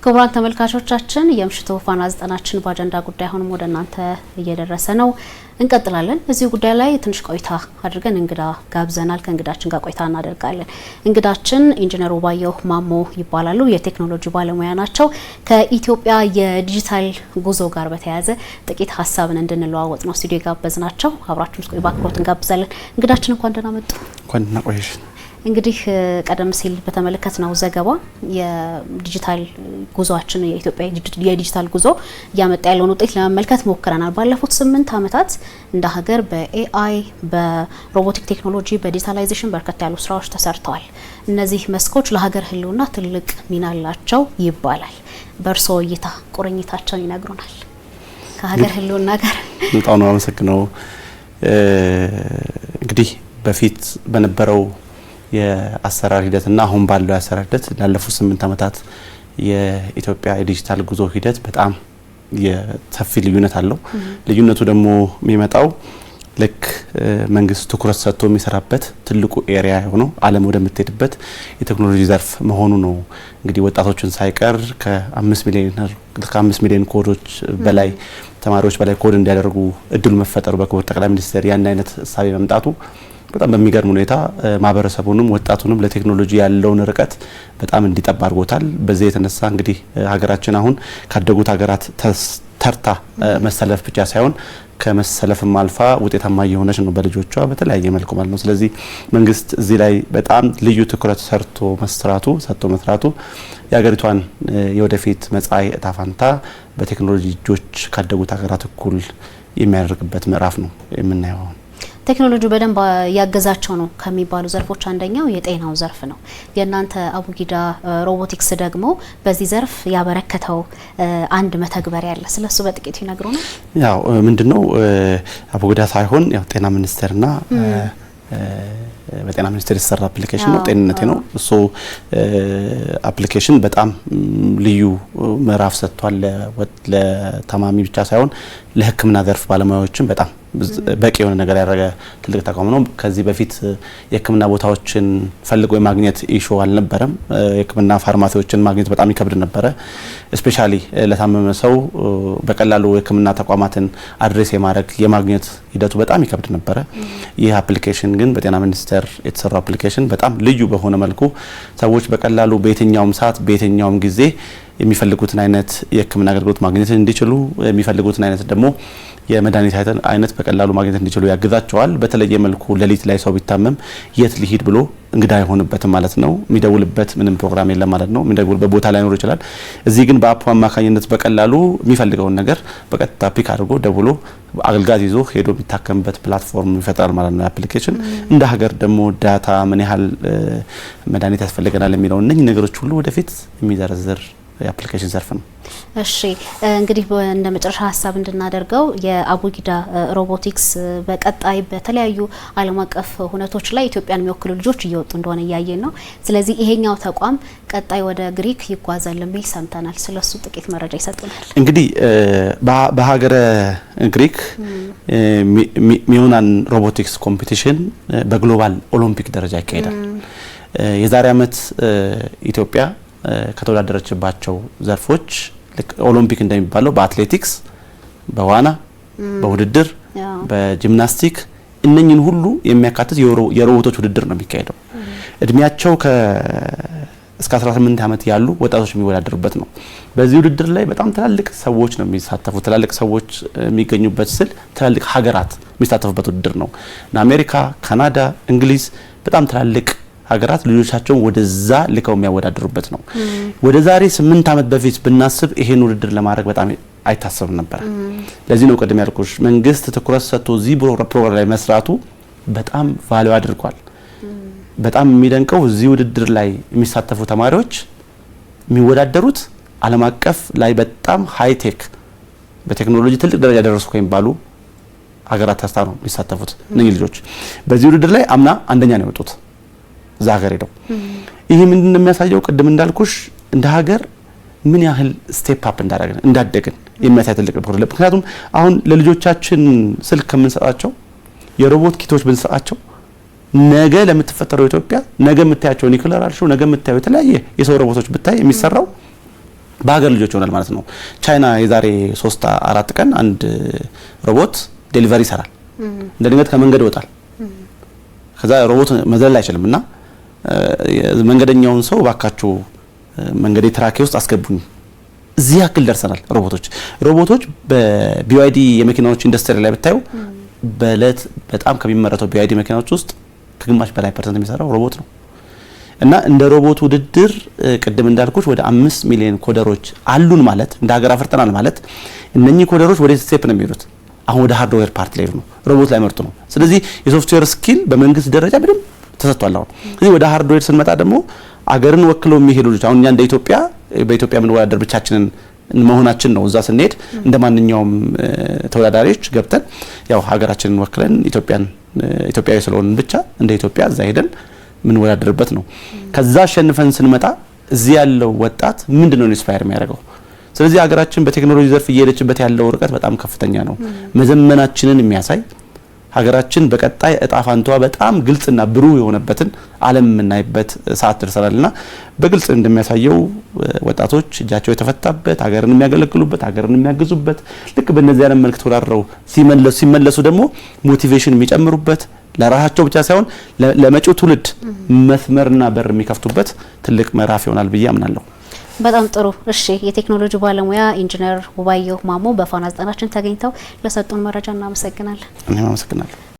ክቡራን ተመልካቾቻችን የምሽቱ ፋና ዘጠናችን በአጀንዳ ጉዳይ ሆኖ ወደ እናንተ እየደረሰ ነው። እንቀጥላለን። እዚህ ጉዳይ ላይ ትንሽ ቆይታ አድርገን እንግዳ ጋብዘናል። ከእንግዳችን ጋር ቆይታ እናደርጋለን። እንግዳችን ኢንጂነር ባየሁ ማሞ ይባላሉ። የቴክኖሎጂ ባለሙያ ናቸው። ከኢትዮጵያ የዲጂታል ጉዞ ጋር በተያያዘ ጥቂት ሀሳብን እንድንለዋወጥ ነው ስቱዲዮ ጋበዝናቸው። አብራችሁን ቆዩ በአክብሮት እንጋብዛለን። እንግዳችን እንኳን ደህና መጡ። እንኳን ደህና ቆየሽ። እንግዲህ ቀደም ሲል በተመለከትነው ዘገባ የዲጂታል ጉዞአችን የኢትዮጵያ የዲጂታል ጉዞ ያመጣ ያለውን ውጤት ለመመልከት ሞክረናል። ባለፉት 8 ዓመታት እንደ ሀገር በኤአይ በሮቦቲክ ቴክኖሎጂ በዲጂታላይዜሽን በርከት ያሉ ስራዎች ተሰርተዋል። እነዚህ መስኮች ለሀገር ህልውና ትልቅ ሚና አላቸው ይባላል። በእርሶ እይታ ቁርኝታቸውን ይነግሩናል ከሀገር ህልውና ጋር? በጣም ነው አመሰግነው። እንግዲህ በፊት በነበረው የአሰራር ሂደትና አሁን ባለው የአሰራር ሂደት ላለፉት 8 ዓመታት የኢትዮጵያ የዲጂታል ጉዞ ሂደት በጣም የሰፊ ልዩነት አለው። ልዩነቱ ደግሞ የሚመጣው ልክ መንግስት ትኩረት ሰጥቶ የሚሰራበት ትልቁ ኤሪያ ሆኖ ዓለም ወደምትሄድበት የቴክኖሎጂ ዘርፍ መሆኑ ነው። እንግዲህ ወጣቶችን ሳይቀር ከ5 ሚሊዮን ኮዶች በላይ ተማሪዎች በላይ ኮድ እንዲያደርጉ እድሉ መፈጠሩ በክቡር ጠቅላይ ሚኒስትር ያን አይነት እሳቤ መምጣቱ በጣም በሚገርም ሁኔታ ማህበረሰቡንም ወጣቱንም ለቴክኖሎጂ ያለውን ርቀት በጣም እንዲጠባ አድርጎታል። በዚህ የተነሳ እንግዲህ ሀገራችን አሁን ካደጉት ሀገራት ተርታ መሰለፍ ብቻ ሳይሆን ከመሰለፍም አልፋ ውጤታማ እየሆነች ነው በልጆቿ በተለያየ መልኩ ማለት ነው። ስለዚህ መንግስት እዚህ ላይ በጣም ልዩ ትኩረት ሰጥቶ መስራቱ የሀገሪቷን የወደፊት መጻኢ ዕጣ ፈንታ በቴክኖሎጂ እጆች ካደጉት ሀገራት እኩል የሚያደርግበት ምዕራፍ ነው የምናየው። ቴክኖሎጂ በደንብ ያገዛቸው ነው ከሚባሉ ዘርፎች አንደኛው የጤናው ዘርፍ ነው። የእናንተ አቡጊዳ ሮቦቲክስ ደግሞ በዚህ ዘርፍ ያበረከተው አንድ መተግበሪያ አለ። ስለሱ በጥቂቱ ይነግሩናል? ያው ምንድነው አቡጊዳ ሳይሆን ያው ጤና ሚኒስቴርና በጤና ሚኒስቴር የተሰራ አፕሊኬሽን ነው። ጤንነቴ ነው እሱ አፕሊኬሽን በጣም ልዩ ምዕራፍ ሰጥቷል። ለታማሚ ብቻ ሳይሆን ለሕክምና ዘርፍ ባለሙያዎችም በጣም በቂ የሆነ ነገር ያደረገ ትልቅ ተቋም ነው። ከዚህ በፊት የሕክምና ቦታዎችን ፈልጎ የማግኘት ኢሹ አልነበረም። የሕክምና ፋርማሲዎችን ማግኘት በጣም ይከብድ ነበረ። ስፔሻሊ ለታመመ ሰው በቀላሉ የሕክምና ተቋማትን አድሬስ የማግኘት ሂደቱ በጣም ይከብድ ነበረ። ይህ አፕሊኬሽን ግን በጤና ሚኒስቴር የተሰራው አፕሊኬሽን በጣም ልዩ በሆነ መልኩ ሰዎች በቀላሉ በየትኛውም ሰዓት በየትኛውም ጊዜ የሚፈልጉትን አይነት የሕክምና አገልግሎት ማግኘት እንዲችሉ የሚፈልጉትን አይነት ደግሞ የመድኃኒት አይነት በቀላሉ ማግኘት እንዲችሉ ያግዛቸዋል። በተለየ መልኩ ሌሊት ላይ ሰው ቢታመም የት ሊሄድ ብሎ እንግዳ አይሆንበትም ማለት ነው። የሚደውልበት ምንም ፕሮግራም የለም ማለት ነው። የሚደውልበት ቦታ ላይኖር ይችላል። እዚህ ግን በአፑ አማካኝነት በቀላሉ የሚፈልገውን ነገር በቀጥታ ፒክ አድርጎ ደውሎ አገልጋዝ ይዞ ሄዶ የሚታከምበት ፕላትፎርም ይፈጥራል ማለት ነው አፕሊኬሽን። እንደ ሀገር ደግሞ ዳታ ምን ያህል መድኃኒት ያስፈልገናል የሚለው እነኚህ ነገሮች ሁሉ ወደፊት የሚዘረዝር የአፕሊኬሽን ዘርፍ ነው። እሺ እንግዲህ እንደ መጨረሻ ሀሳብ እንድናደርገው የአቡጊዳ ሮቦቲክስ በቀጣይ በተለያዩ ዓለም አቀፍ ሁነቶች ላይ ኢትዮጵያን የሚወክሉ ልጆች እየወጡ እንደሆነ እያየን ነው። ስለዚህ ይሄኛው ተቋም ቀጣይ ወደ ግሪክ ይጓዛል የሚል ሰምተናል። ስለሱ ጥቂት መረጃ ይሰጡናል? እንግዲህ በሀገረ ግሪክ ሚዮናን ሮቦቲክስ ኮምፒቲሽን በግሎባል ኦሎምፒክ ደረጃ ይካሄዳል። የዛሬ ዓመት ኢትዮጵያ ከተወዳደረችባቸው ዘርፎች ኦሎምፒክ እንደሚባለው በአትሌቲክስ፣ በዋና፣ በውድድር፣ በጂምናስቲክ እነኚህን ሁሉ የሚያካትት የሮቦቶች ውድድር ነው የሚካሄደው። እድሜያቸው እስከ 18 ዓመት ያሉ ወጣቶች የሚወዳደሩበት ነው። በዚህ ውድድር ላይ በጣም ትላልቅ ሰዎች ነው የሚሳተፉት። ትላልቅ ሰዎች የሚገኙበት ስል ትላልቅ ሀገራት የሚሳተፉበት ውድድር ነው። አሜሪካ፣ ካናዳ፣ እንግሊዝ በጣም ትላልቅ ሀገራት ልጆቻቸውን ወደዛ ልከው የሚያወዳድሩበት ነው። ወደ ዛሬ 8 ዓመት በፊት ብናስብ ይሄን ውድድር ለማድረግ በጣም አይታሰብም ነበር። ለዚህ ነው ቀደም ያልኩሽ መንግስት ትኩረት ሰጥቶ እዚህ ፕሮግራም ላይ መስራቱ በጣም ቫልዩ አድርጓል። በጣም የሚደንቀው እዚህ ውድድር ላይ የሚሳተፉ ተማሪዎች የሚወዳደሩት ዓለም አቀፍ ላይ በጣም ሃይቴክ በቴክኖሎጂ ትልቅ ደረጃ ደረሱ ከሚባሉ ሀገራት ተስታ ነው የሚሳተፉት እነዚህ ልጆች። በዚህ ውድድር ላይ አምና አንደኛ ነው የወጡት እዛ ሀገር ሄደው። ይሄ ምንድነው የሚያሳየው? ቅድም እንዳልኩሽ እንደ ሀገር ምን ያህል ስቴፕ አፕ እንዳደግን የሚያሳይ ትልቅ ፕሮግራም። ምክንያቱም አሁን ለልጆቻችን ስልክ ከምንሰጣቸው የሮቦት ኪቶች ብንሰጣቸው ነገ ለምትፈጠረው ኢትዮጵያ ነገ የምታያቸው ኒኩለር አልሾ ነገ የምታየው የተለያየ የሰው ሮቦቶች ብታይ የሚሰራው በሀገር ልጆች ይሆናል ማለት ነው። ቻይና የዛሬ 3-4 ቀን አንድ ሮቦት ዴሊቨሪ ይሰራል። እንደ ድንገት ከመንገድ ይወጣል። ከዛ ሮቦት መዝለል አይችልም እና መንገደኛውን ሰው ባካችሁ መንገዴ ትራኬ ውስጥ አስገቡኝ። እዚህ ያክል ደርሰናል። ሮቦቶች በቢዋይዲ የመኪናዎች ኢንዱስትሪ ላይ ብታዩ በእለት በጣም ከሚመረተው ቢዋይዲ መኪናዎች ውስጥ ከግማሽ በላይ ፐርሰንት የሚሰራው ሮቦት ነው። እና እንደ ሮቦት ውድድር ቅድም እንዳልኩሽ ወደ 5 ሚሊዮን ኮደሮች አሉን ማለት እንደ ሀገር አፍርተናል ማለት እነኚህ ኮደሮች ወደ ስቴፕ ነው የሚሄዱት። አሁን ወደ ሃርድዌር ፓርት ላይ ነው፣ ሮቦት ላይ መርጡ ነው። ስለዚህ የሶፍትዌር ስኪል በመንግስት ደረጃ በደንብ ተሰጥቷል። አሁን ስለዚህ ወደ ሃርድዌር ስንመጣ ደግሞ አገርን ወክለው የሚሄዱ ልጆች አሁን እኛ እንደ በኢትዮጵያ ምን ወዳደር ብቻችንን መሆናችን ነው። እዛ ስንሄድ እንደ ማንኛውም ተወዳዳሪዎች ገብተን ያው ሀገራችንን ወክለን ኢትዮጵያዊ ስለሆንን ብቻ እንደ ኢትዮጵያ እዛ ሄደን ምን ወዳደርበት ነው። ከዛ አሸንፈን ስንመጣ እዚህ ያለው ወጣት ምንድነው ኢንስፓየር የሚያደርገው? ስለዚህ ሀገራችን በቴክኖሎጂ ዘርፍ እየሄደችበት ያለው ርቀት በጣም ከፍተኛ ነው። መዘመናችንን የሚያሳይ ሀገራችን በቀጣይ እጣ ፋንታዋ በጣም ግልጽና ብሩህ የሆነበትን ዓለም የምናይበት ሰዓት ደርሰናልና በግልጽ እንደሚያሳየው ወጣቶች እጃቸው የተፈታበት ሀገርን የሚያገለግሉበት ሀገርን የሚያግዙበት ልክ በእነዚህ ዓለም መልክ ተወዳድረው ሲመለሱ ደግሞ ሞቲቬሽን የሚጨምሩበት ለራሳቸው ብቻ ሳይሆን ለመጪው ትውልድ መስመርና በር የሚከፍቱበት ትልቅ ምዕራፍ ይሆናል ብዬ አምናለሁ። በጣም ጥሩ። እሺ፣ የቴክኖሎጂ ባለሙያ ኢንጂነር ውባየሁ ማሞ በፋና 90ችን ተገኝተው ለሰጡን መረጃ እናመሰግናለን። እኔም አመሰግናለሁ።